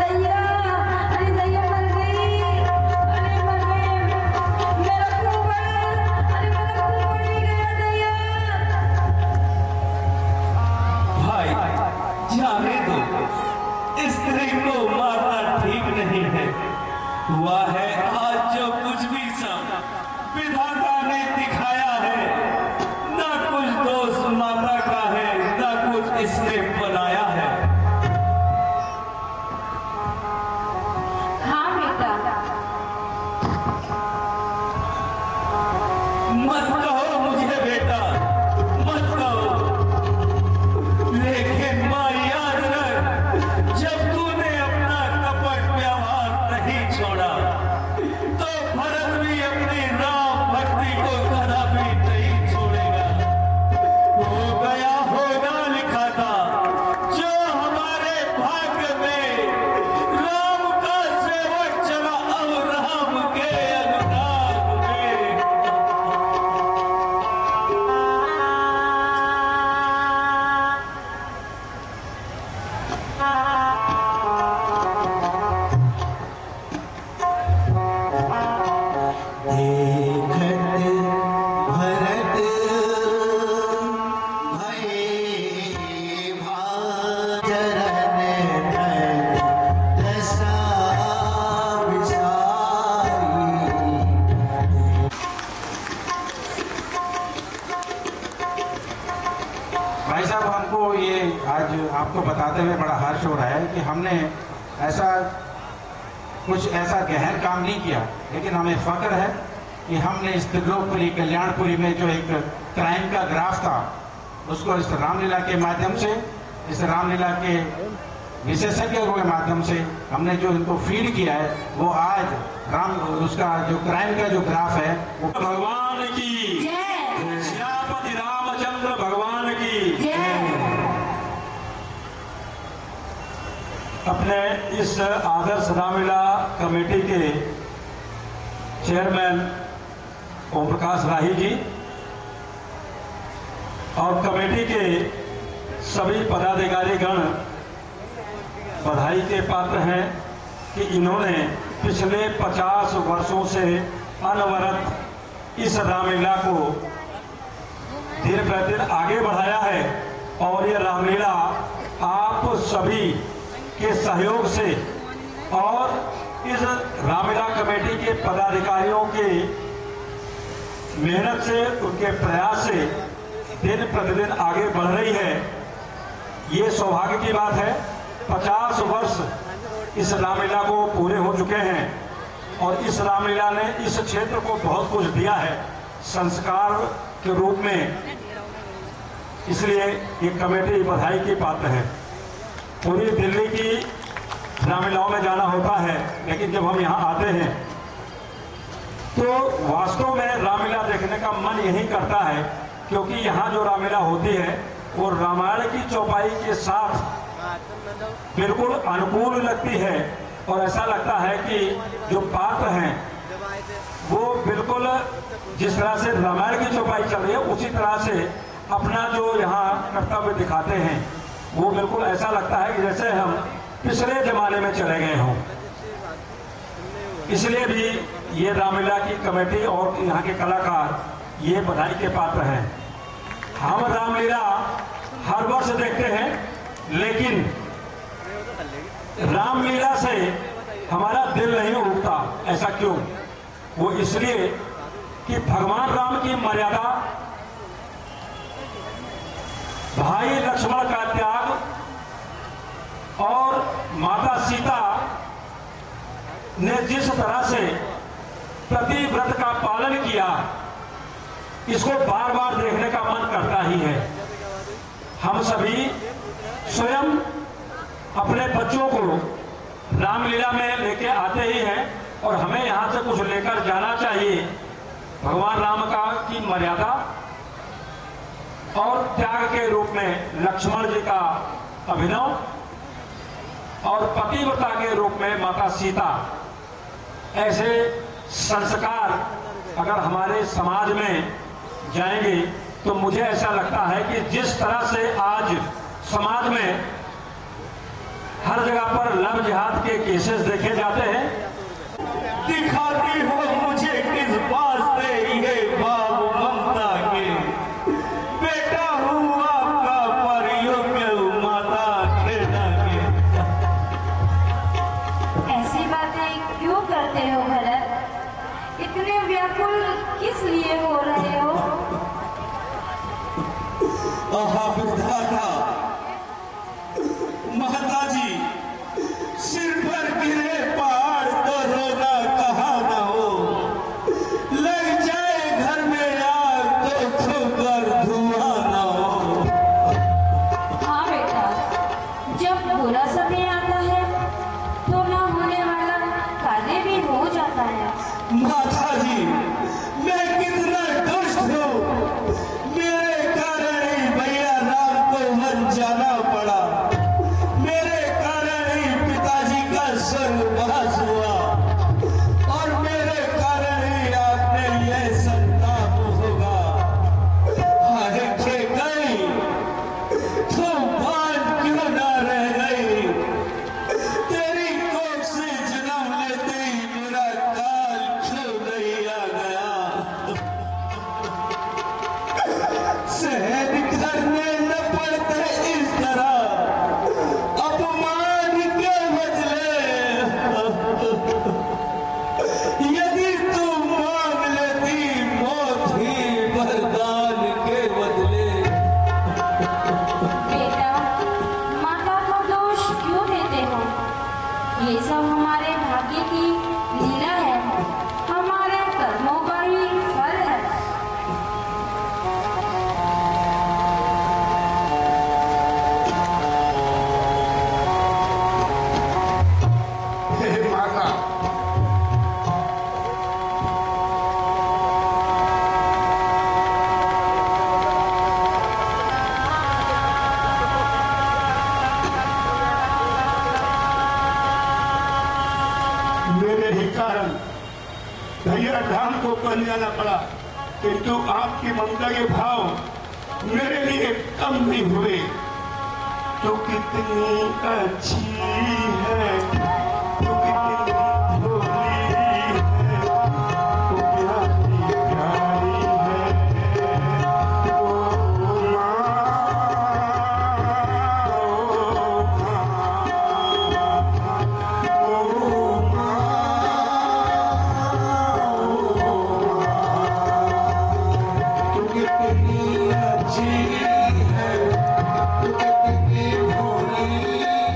दैया, अरे दैया मर गई, अरे मर गई, मेरा कुंवर, अरे मेरा कुंवर नहीं गया दैया। भाई जाने दो, स्त्री को मारना ठीक नहीं है। हुआ है आज जो कुछ भी सब विधाता ने दिखाया है। ना कुछ दोष माता का है, ना कुछ इसने बनाया है। हाँ बेटा, मत कहो मुझे बेटा, मत कहो, लेकिन माँ याद रख, जब तूने अपना कपट व्यवहार नहीं छोड़ा तो भरत भी अपनी राम भक्ति को कदापि नहीं छोड़ेगा। हो गया होगा लिखा था, जो हमारे भाग्य में राम का सेवक चला अब राम के अनुराग में। देखत भरत भये भाचरण धन दशा विचारी। भाई साहब, हमको ये आज आपको बताते हुए बड़ा हर्ष हो रहा है कि हमने कुछ ऐसा गहन काम नहीं किया, लेकिन हमें फख्र है कि हमने इस त्रिलोकपुरी कल्याणपुरी में जो एक क्राइम का ग्राफ था उसको इस रामलीला के माध्यम से, इस रामलीला के विशेषज्ञों के माध्यम से हमने जो इनको फीड किया है, वो आज उसका जो क्राइम का जो ग्राफ है वो भगवान की जय, श्यामपति रामचंद्र भगवान की जय। अपने इस आदर्श रामलीला कमेटी के चेयरमैन ओम प्रकाश राही जी और कमेटी के सभी पदाधिकारीगण बधाई के पात्र हैं कि इन्होंने पिछले 50 वर्षों से अनवरत इस रामलीला को दिन प्रतिदिन आगे बढ़ाया है। और ये रामलीला आप सभी के सहयोग से और इस रामलीला कमेटी के पदाधिकारियों के मेहनत से, उनके प्रयास से दिन प्रतिदिन आगे बढ़ रही है। ये सौभाग्य की बात है। 50 वर्ष इस रामलीला को पूरे हो चुके हैं और इस रामलीला ने इस क्षेत्र को बहुत कुछ दिया है संस्कार के रूप में, इसलिए ये कमेटी बधाई की पात्र है। पूरी दिल्ली की रामलीलाओं में जाना होता है, लेकिन जब हम यहाँ आते हैं तो वास्तव में रामलीला देखने का मन यही करता है, क्योंकि यहाँ जो रामलीला होती है वो रामायण की चौपाई के साथ बिल्कुल अनुकूल लगती है और ऐसा लगता है कि जो पात्र हैं वो बिल्कुल जिस तरह से रामायण की चौपाई चल रही है उसी तरह से अपना जो यहाँ कर्तव्य दिखाते हैं, वो बिल्कुल ऐसा लगता है कि जैसे हम पिछले जमाने में चले गए हों। इसलिए भी ये रामलीला की कमेटी और यहाँ के कलाकार ये बधाई के पात्र हैं। हम रामलीला हर वर्ष देखते हैं, लेकिन रामलीला से हमारा दिल नहीं उठता। ऐसा क्यों? वो इसलिए कि भगवान राम की मर्यादा, भाई लक्ष्मण का त्याग और माता सीता ने जिस तरह से प्रतिव्रत का पालन किया, इसको बार बार देखने का मन करता ही है। हम सभी स्वयं अपने बच्चों को रामलीला में लेके आते ही हैं और हमें यहाँ से कुछ लेकर जाना चाहिए। भगवान राम का की मर्यादा और त्याग के रूप में लक्ष्मण जी का अभिनव और पतिव्रता के रूप में माता सीता, ऐसे संस्कार अगर हमारे समाज में जाएंगे तो मुझे ऐसा लगता है कि जिस तरह से आज समाज में हर जगह पर लव जिहाद के केसेस देखे जाते हैं, दिखाती हो मुझे किस वास्ते ये भाव ममता के, बेटा हूँ आपका परियोग्य माता खेड़ा के। ऐसी बातें क्यों करते हो भरत? इतने व्याकुल किस लिए हो रहे हो? विधाता माता जी, सिर पर गिरे पहाड़ तो रोना कहाँ न हो, लग जाए घर में आग तो खुकर धुआं न हो। हाँ बेटा, जब बुरा समय आता है तो ना होने वाला कार्य भी हो जाता है। माता जी, मैं कितना दुष्ट हूँ, मेरे कारण ही भैया राम को वन जाना पड़ा, मेरे कारण ही पिताजी का स्वर्गवास हुआ और मेरे कारण ही आपने यह संताप होगा। अरे के गई तो बात क्यों ना रह गई, तेरी कोख से जन्म लेते ही मेरा काल क्यों नहीं आ गया। सहन करने न पड़ते इस तरह अपमान के बदले, यदि तुम मांग लेती मौत ही वरदान के बदले। बेटा, माता को दोष क्यों देते हो? ये सब हमारे भाग्य की लीला है, हमारे कर्मों का ही फल है। हे माता, मेरे ही कारण भैया राम को बन जाना पड़ा, किंतु आपकी ममता के भाव मेरे लिए कम नहीं हुए। तो कितनी अच्छी है, तो कितनी भोली है, तो प्यारी प्यारी है। ओ माँ, ओ माँ, तो कितनी अच्छी है, तो कितनी भोली है,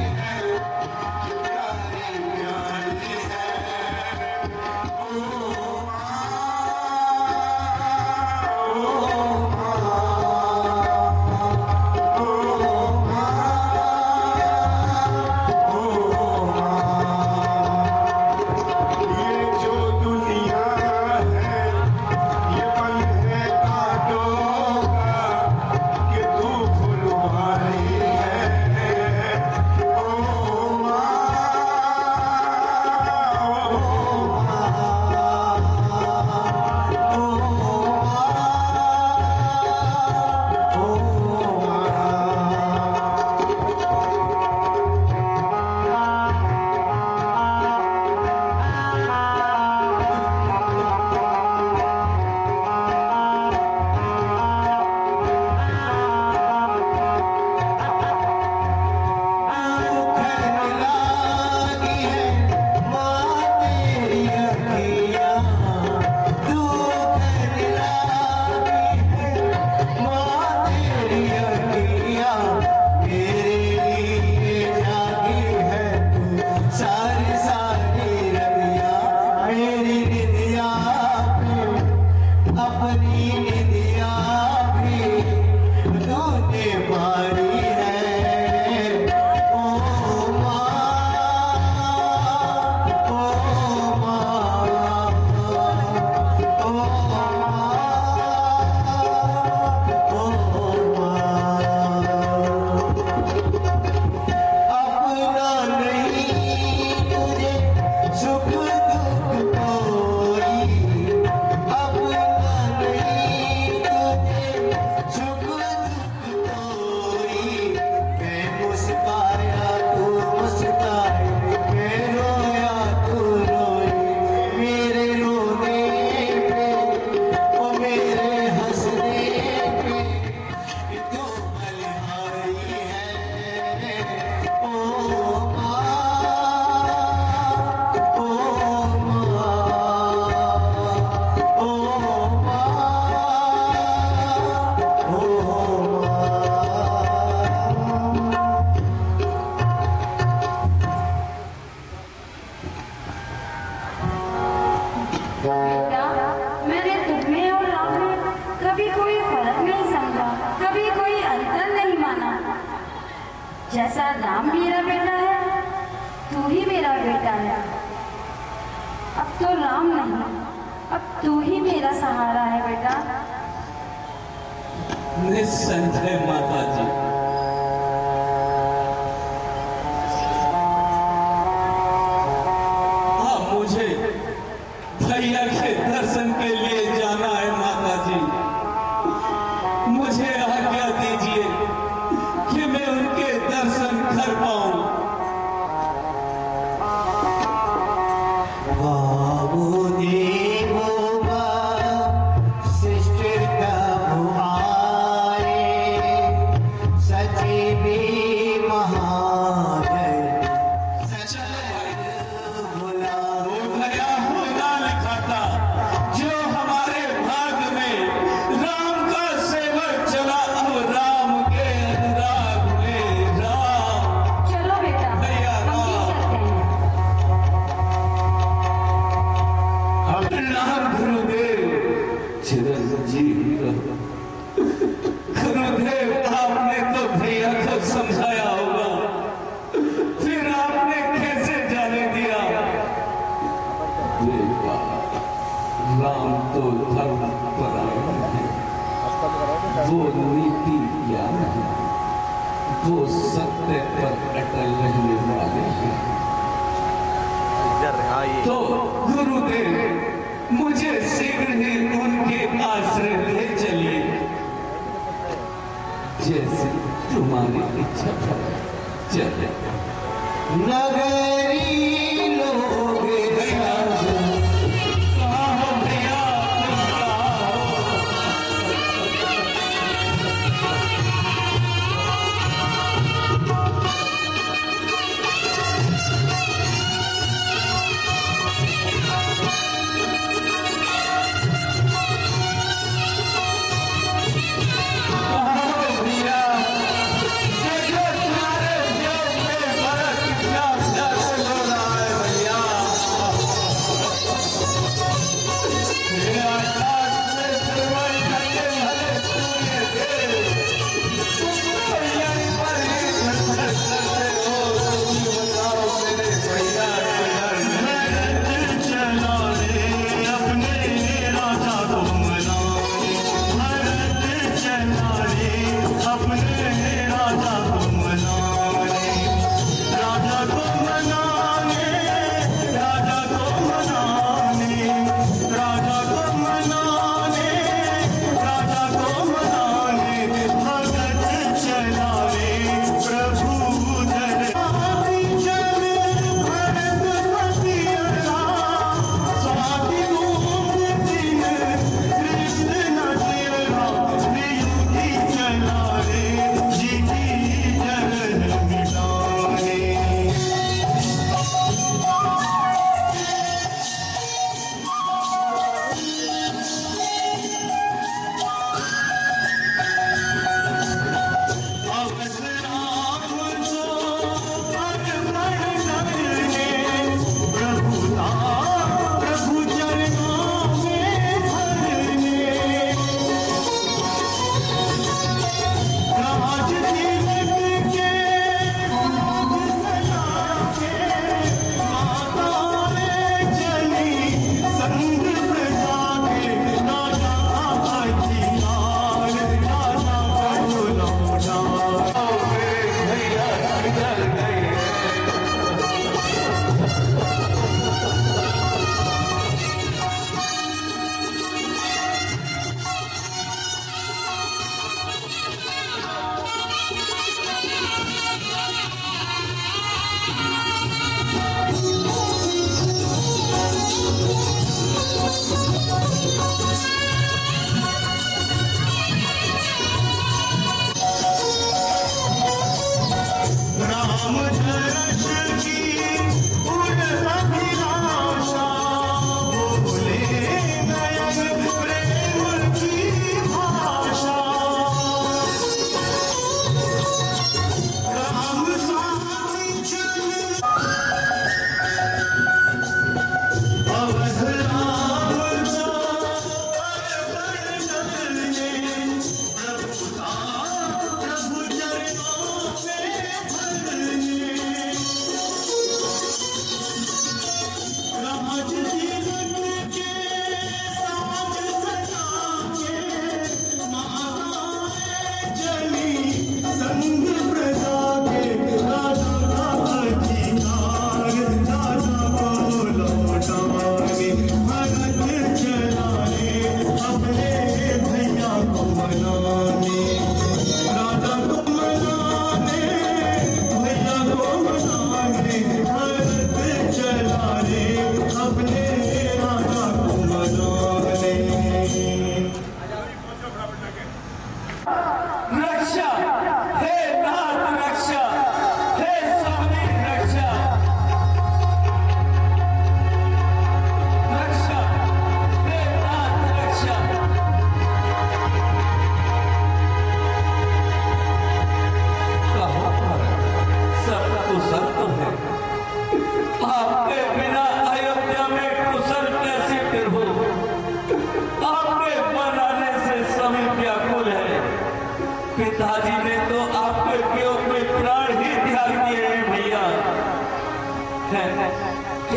बेटा, मैंने तुम्हें और राम में कभी कोई फर्क नहीं समझा, कभी कोई अंतर नहीं माना। जैसा राम मेरा बेटा है, तू ही मेरा बेटा है। अब तो राम नहीं, अब तू ही मेरा सहारा है बेटा। निस्संदेह माता जी। हाँ, मुझे भैया के दर्शन के लिए जाना है माता जी। मुझे आज्ञा दीजिए कि मैं उनके दर्शन कर पाऊं। बाबू देवो सिस्टर कब आए, सजीवी महाजय भुला। भया होना लिखा था जो हमारे भाग में, राम का सेवक चला अब राम के अनुराग में। राम चलो बेटा, भैया हम भी चलते हैं। राम गुरुदेव चिरंजीवी रहो। गुरुदेव आपने तो भैया को समझाया होगा, फिर आपने कैसे जाने दिया? बेटा, राम तो धर्म परायण है, वो नीति ज्ञान है, वो सत्य पर अटल रहने वाले हैं। तो गुरुदेव मुझे शीघ्र ही उनके आश्रय ले चलिए, जैसे तुम्हारी इच्छा है। चले। नगरी लोग सब कहाँ हो भैया, तुम कहाँ हो? कहाँ हो भैया? देखो तुम्हारे वियोग में बड़ा कितना प्यास हो रहा है।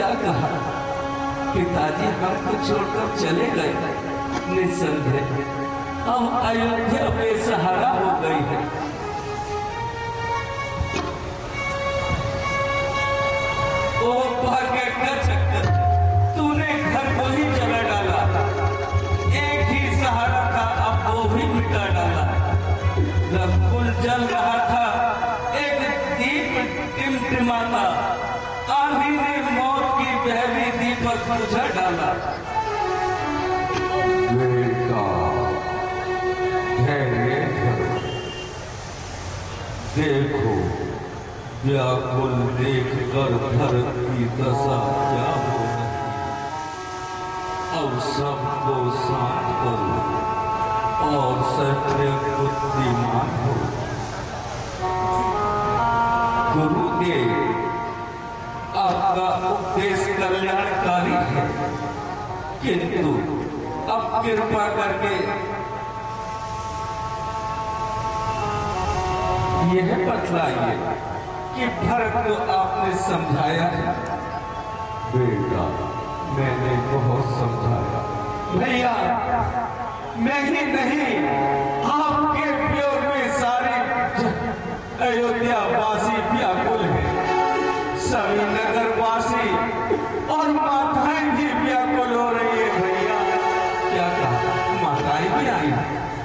क्या कहा, पिताजी हमको छोड़कर चले गए। निसंदेह हम अयोध्या बेसहारा हो गई है। ओ भाग्य का चक्कर, तूने घर को ही जला डाला। एक ही सहारा था, अब वो भी मिटा डाला। जब पुल जल रहा था, एक दीप टिमटिमाता, आंधी ने मौत की बहवी दीपक बुझा डाला। बेटा धैर्य धरो, देखो व्याकुल देख कर भरत की दशा क्या हो रही। अब सबको शांत करो और सत्य बुद्धिमान हो। गुरुदेव, आपका उपदेश कल्याणकारी है, किंतु अब कृपा करके यह बतलाइए कि भरत को आपने समझाया है। बेटा, मैंने बहुत समझाया। भैया, मैं ही नहीं, आपके प्योर में सारे अयोध्या वासी व्याकुल हैं। सभी नगर वासी और माताएं भी व्याकुल हो रही है। भैया, क्या कहा, माताएं भी आई?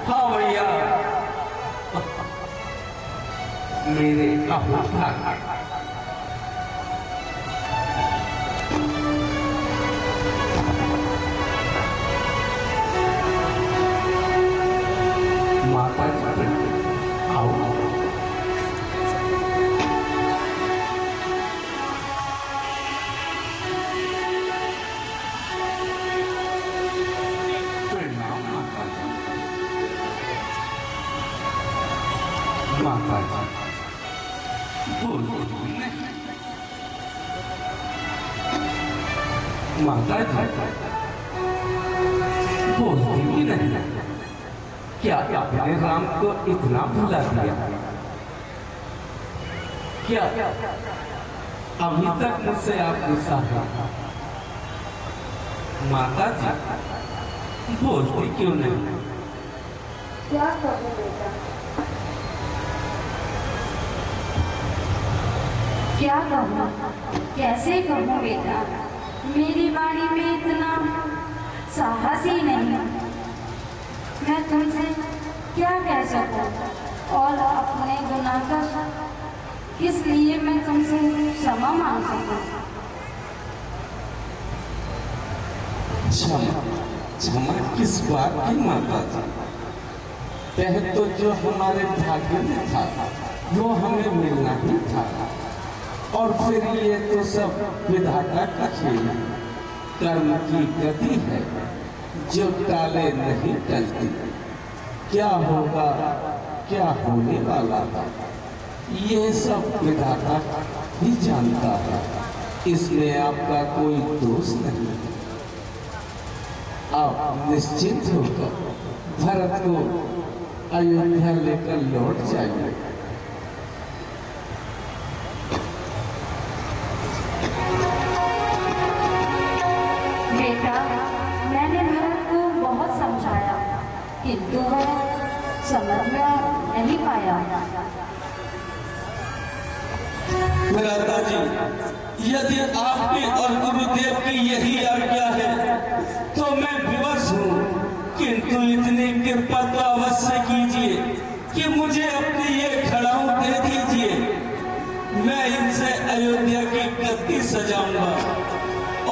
हाँ भैया, मेरे अहोभाग्य। माता जी आओ। प्रणाम माता जी। माता जी माता जी बोलती भी नहीं। क्या आपने राम को इतना भुला दिया? क्या अभी तक मुझसे आप गुस्सा है? माता जी बोलती क्यों नहीं? क्या कहूँ बेटा, क्या कहूँ, कैसे कहूँ बेटा, मेरी वाणी में इतना साहस ही नहीं। मैं तुमसे क्या कह सकूँ और अपने गुनाह का किस लिए मैं तुमसे क्षमा मांग सकूँ? क्षमा किस बात की माता जी? पहले तो जो हमारे भाग्य में था वो हमें मिलना ही था, और फिर ये तो सब विधाता का खेल, कर्म की गति है जो टाले नहीं टलती। क्या होगा, क्या होने वाला था, ये सब विधाता ही जानता है। इसमें आपका कोई दोष नहीं। आप निश्चिंत होकर भरत को अयोध्या लेकर लौट जाइए। बेटा, मैंने भरत को बहुत समझाया, किंतु वह समझ में नहीं पाया। भ्राता जी, यदि आपकी और गुरुदेव की यही आज्ञा है तो मैं विवश हूँ, किंतु इतनी कृपा तो अवश्य कीजिए कि मुझे अपनी ये खड़ाऊ दे दीजिए। मैं इनसे अयोध्या की गद्दी सजाऊंगा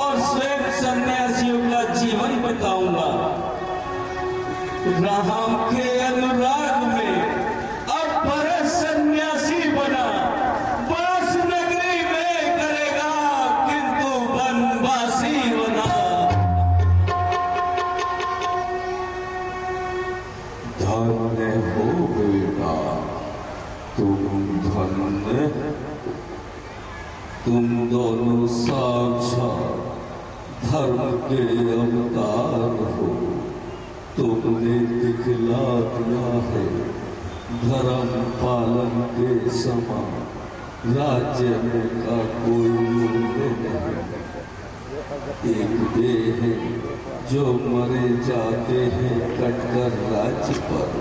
और स्वयं सन्यासियों का जीवन बिताऊंगा। राम के अनुराग में अब भरत सन्यासी बना, वास नगरी में करेगा किंतु वनवासी बना। धन्य हो बेटा तुम, धन्य। तुम दोनों साक्षात धर्म के अवतार हो। तुमने दिखला दिया है धर्म पालन के समान राज्य में का कोई मूल्य नहीं। एक वे है जो मरे जाते हैं कटकर राज पर,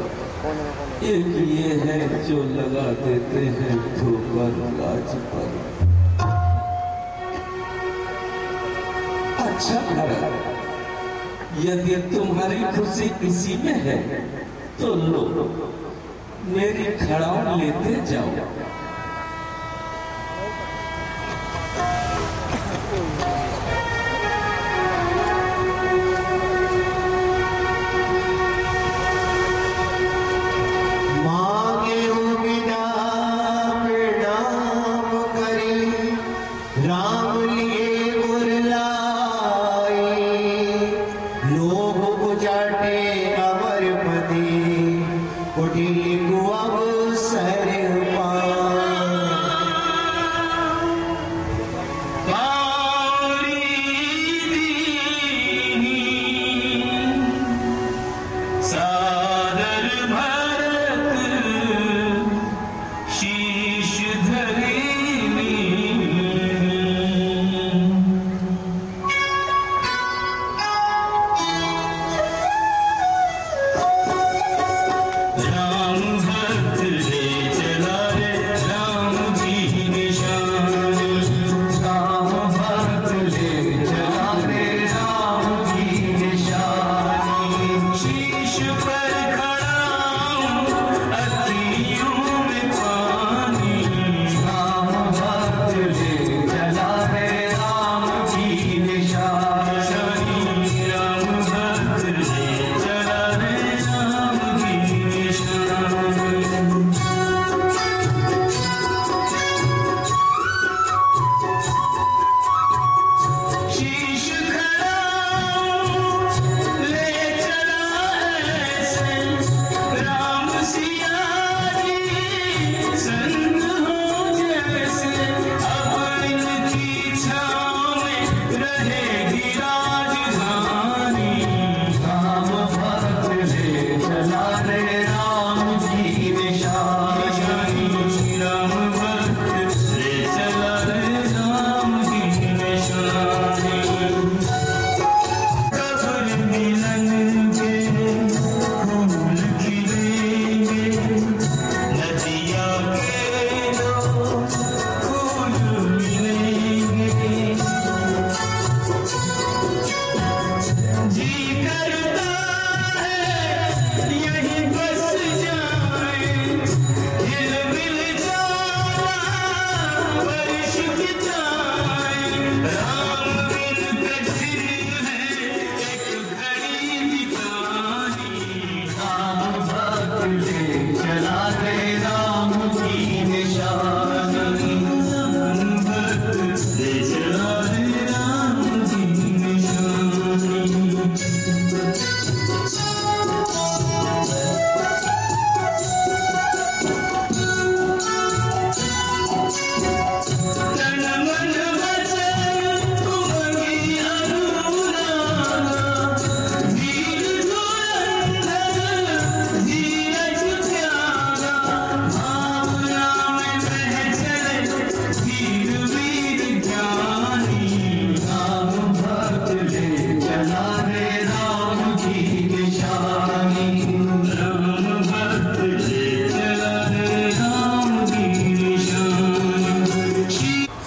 एक ये है जो लगा देते हैं ठोकर राज पर। अच्छा भरत, यदि तुम्हारी खुशी इसी में है तो लो, मेरी खड़ाऊ लेते जाओ।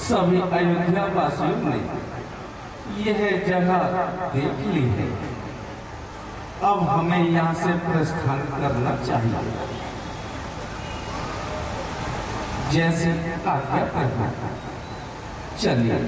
सभी अयोध्या वासियों ने यह जगह देख ली है, अब हमें यहाँ से प्रस्थान करना चाहिए। जैसे आज्ञा करना, चलिए।